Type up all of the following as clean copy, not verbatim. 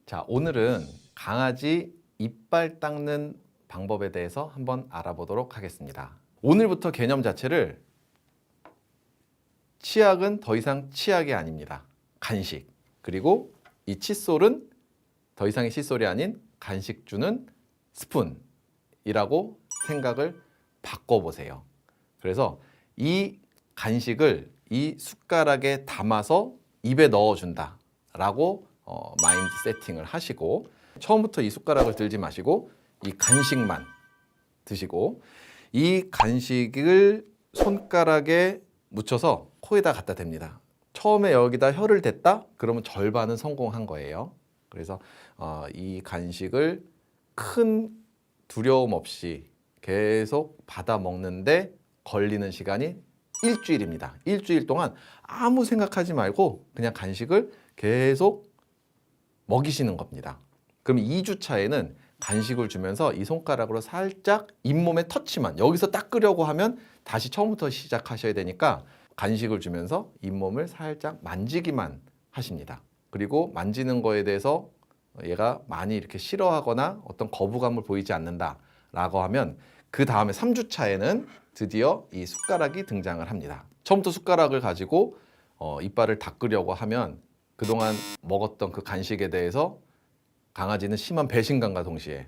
자, 오늘은 강아지 이빨 닦는 방법에 대해서 한번 알아보도록 하겠습니다. 오늘부터 개념 자체를 치약은 더 이상 치약이 아닙니다. 간식. 그리고 이 칫솔은 더 이상의 칫솔이 아닌 간식 주는 스푼이라고 생각을 바꿔보세요. 그래서 이 간식을 이 숟가락에 담아서 입에 넣어준다 라고 마인드 세팅을 하시고, 처음부터 이 숟가락을 들지 마시고 이 간식만 드시고, 이 간식을 손가락에 묻혀서 코에다 갖다 댑니다. 처음에 여기다 혀를 댔다? 그러면 절반은 성공한 거예요. 그래서 이 간식을 큰 두려움 없이 계속 받아 먹는데 걸리는 시간이 일주일입니다. 일주일 동안 아무 생각하지 말고 그냥 간식을 계속 먹이시는 겁니다. 그럼 2주 차에는 간식을 주면서 이 손가락으로 살짝 잇몸에 터치만, 여기서 닦으려고 하면 다시 처음부터 시작하셔야 되니까 간식을 주면서 잇몸을 살짝 만지기만 하십니다. 그리고 만지는 거에 대해서 얘가 많이 이렇게 싫어하거나 어떤 거부감을 보이지 않는다 라고 하면 그 다음에 3주 차에는 드디어 이 숟가락이 등장을 합니다. 처음부터 숟가락을 가지고 이빨을 닦으려고 하면 그동안 먹었던 그 간식에 대해서 강아지는 심한 배신감과 동시에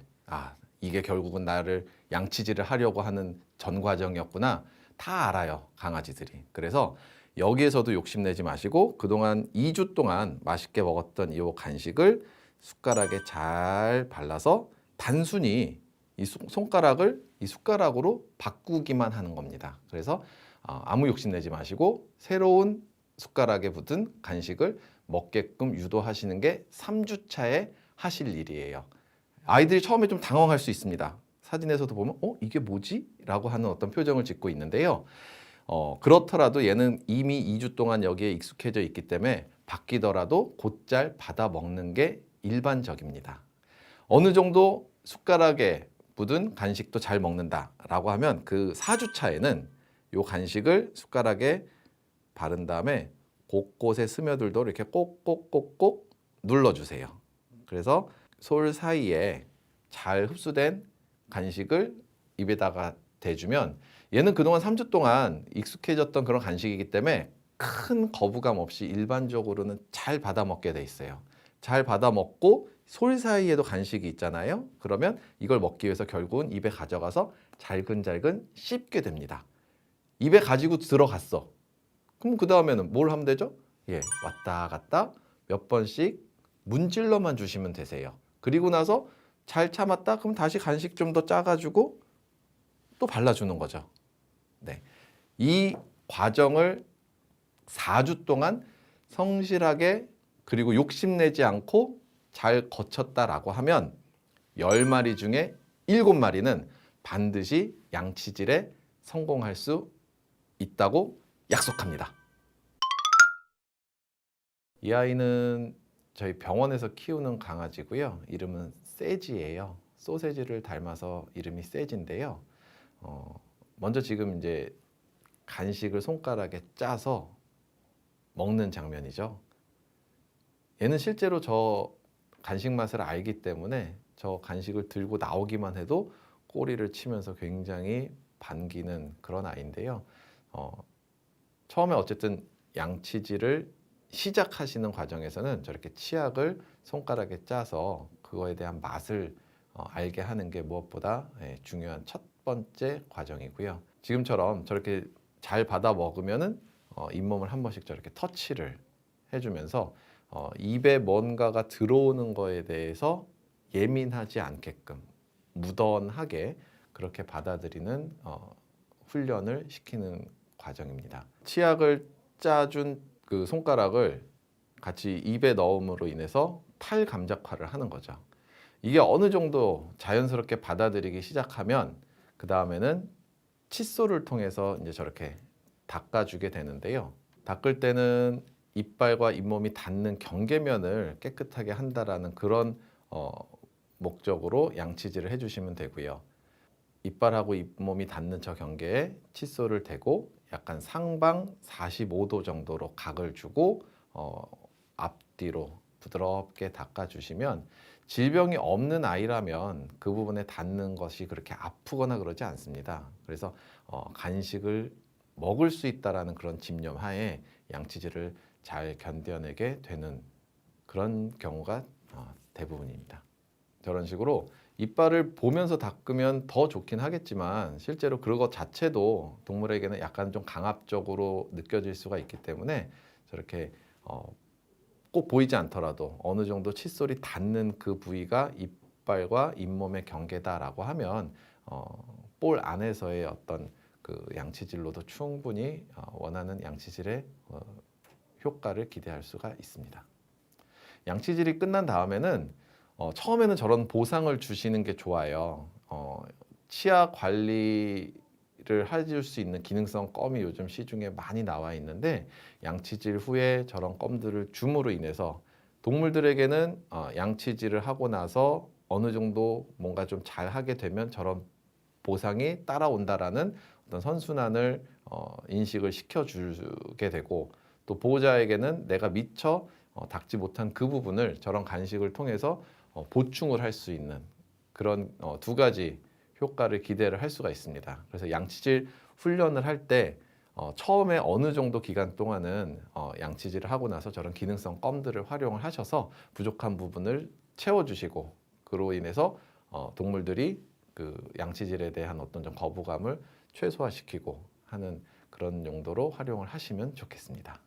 이게 결국은 나를 양치질을 하려고 하는 전 과정이었구나, 다 알아요, 강아지들이. 그래서 여기에서도 욕심내지 마시고 그동안 2주 동안 맛있게 먹었던 이 간식을 숟가락에 잘 발라서 단순히 이 손가락을 이 숟가락으로 바꾸기만 하는 겁니다. 그래서 아무 욕심내지 마시고 새로운 숟가락에 붙은 간식을 먹게끔 유도하시는 게 3주 차에 하실 일이에요. 아이들이 처음에 좀 당황할 수 있습니다. 사진에서도 보면 이게 뭐지? 라고 하는 어떤 표정을 짓고 있는데요. 그렇더라도 얘는 이미 2주 동안 여기에 익숙해져 있기 때문에 바뀌더라도 곧잘 받아 먹는 게 일반적입니다. 어느 정도 숟가락에 묻은 간식도 잘 먹는다 라고 하면 그 4주 차에는 이 간식을 숟가락에 바른 다음에 곳곳에 스며들도록 이렇게 꼭꼭꼭꼭 눌러주세요. 그래서 솔 사이에 잘 흡수된 간식을 입에다가 대주면 얘는 그동안 3주 동안 익숙해졌던 그런 간식이기 때문에 큰 거부감 없이 일반적으로는 잘 받아 먹게 돼 있어요. 잘 받아 먹고 솔 사이에도 간식이 있잖아요. 그러면 이걸 먹기 위해서 결국은 입에 가져가서 잘근잘근 씹게 됩니다. 입에 가지고 들어갔어. 그럼 그 다음에는 뭘 하면 되죠? 왔다 갔다 몇 번씩 문질러만 주시면 되세요. 그리고 나서 잘 참았다? 그럼 다시 간식 좀 더 짜가지고 또 발라주는 거죠. 네. 이 과정을 4주 동안 성실하게 그리고 욕심내지 않고 잘 거쳤다라고 하면 10마리 중에 7마리는 반드시 양치질에 성공할 수 있다고 약속합니다. 이 아이는 저희 병원에서 키우는 강아지고요. 이름은 세지예요. 소세지를 닮아서 이름이 세지인데요. 먼저 지금 이제 간식을 손가락에 짜서 먹는 장면이죠. 얘는 실제로 저 간식 맛을 알기 때문에 저 간식을 들고 나오기만 해도 꼬리를 치면서 굉장히 반기는 그런 아이인데요. 처음에 어쨌든 양치질을 시작하시는 과정에서는 저렇게 치약을 손가락에 짜서 그거에 대한 맛을 알게 하는 게 무엇보다 중요한 첫 번째 과정이고요. 지금처럼 저렇게 잘 받아 먹으면은 잇몸을 한 번씩 저렇게 터치를 해주면서 입에 뭔가가 들어오는 거에 대해서 예민하지 않게끔 무던하게 그렇게 받아들이는 훈련을 시키는 과정입니다. 치약을 짜준 그 손가락을 같이 입에 넣음으로 인해서 탈감작화를 하는 거죠. 이게 어느 정도 자연스럽게 받아들이기 시작하면 그 다음에는 칫솔을 통해서 이제 저렇게 닦아주게 되는데요. 닦을 때는 이빨과 잇몸이 닿는 경계면을 깨끗하게 한다라는 그런 목적으로 양치질을 해주시면 되고요. 이빨하고 잇몸이 닿는 저 경계에 칫솔을 대고 약간 상방 45도 정도로 각을 주고 앞뒤로 부드럽게 닦아주시면 질병이 없는 아이라면 그 부분에 닿는 것이 그렇게 아프거나 그러지 않습니다. 그래서 간식을 먹을 수 있다라는 그런 집념 하에 양치질을 잘 견뎌내게 되는 그런 경우가 대부분입니다. 저런 식으로 이빨을 보면서 닦으면 더 좋긴 하겠지만 실제로 그것 자체도 동물에게는 약간 좀 강압적으로 느껴질 수가 있기 때문에 저렇게 꼭 보이지 않더라도 어느 정도 칫솔이 닿는 그 부위가 이빨과 잇몸의 경계다라고 하면 볼 안에서의 어떤 그 양치질로도 충분히 원하는 양치질의 효과를 기대할 수가 있습니다. 양치질이 끝난 다음에는 처음에는 저런 보상을 주시는 게 좋아요. 치아 관리를 해줄 수 있는 기능성 껌이 요즘 시중에 많이 나와 있는데 양치질 후에 저런 껌들을 줌으로 인해서 동물들에게는 양치질을 하고 나서 어느 정도 뭔가 좀 잘하게 되면 저런 보상이 따라온다라는 어떤 선순환을 인식을 시켜주게 되고 또 보호자에게는 내가 미처 닦지 못한 그 부분을 저런 간식을 통해서 보충을 할 수 있는 그런 두 가지 효과를 기대를 할 수가 있습니다. 그래서 양치질 훈련을 할 때 처음에 어느 정도 기간 동안은 양치질을 하고 나서 저런 기능성 껌들을 활용을 하셔서 부족한 부분을 채워주시고 그로 인해서 동물들이 그 양치질에 대한 어떤 좀 거부감을 최소화시키고 하는 그런 용도로 활용을 하시면 좋겠습니다.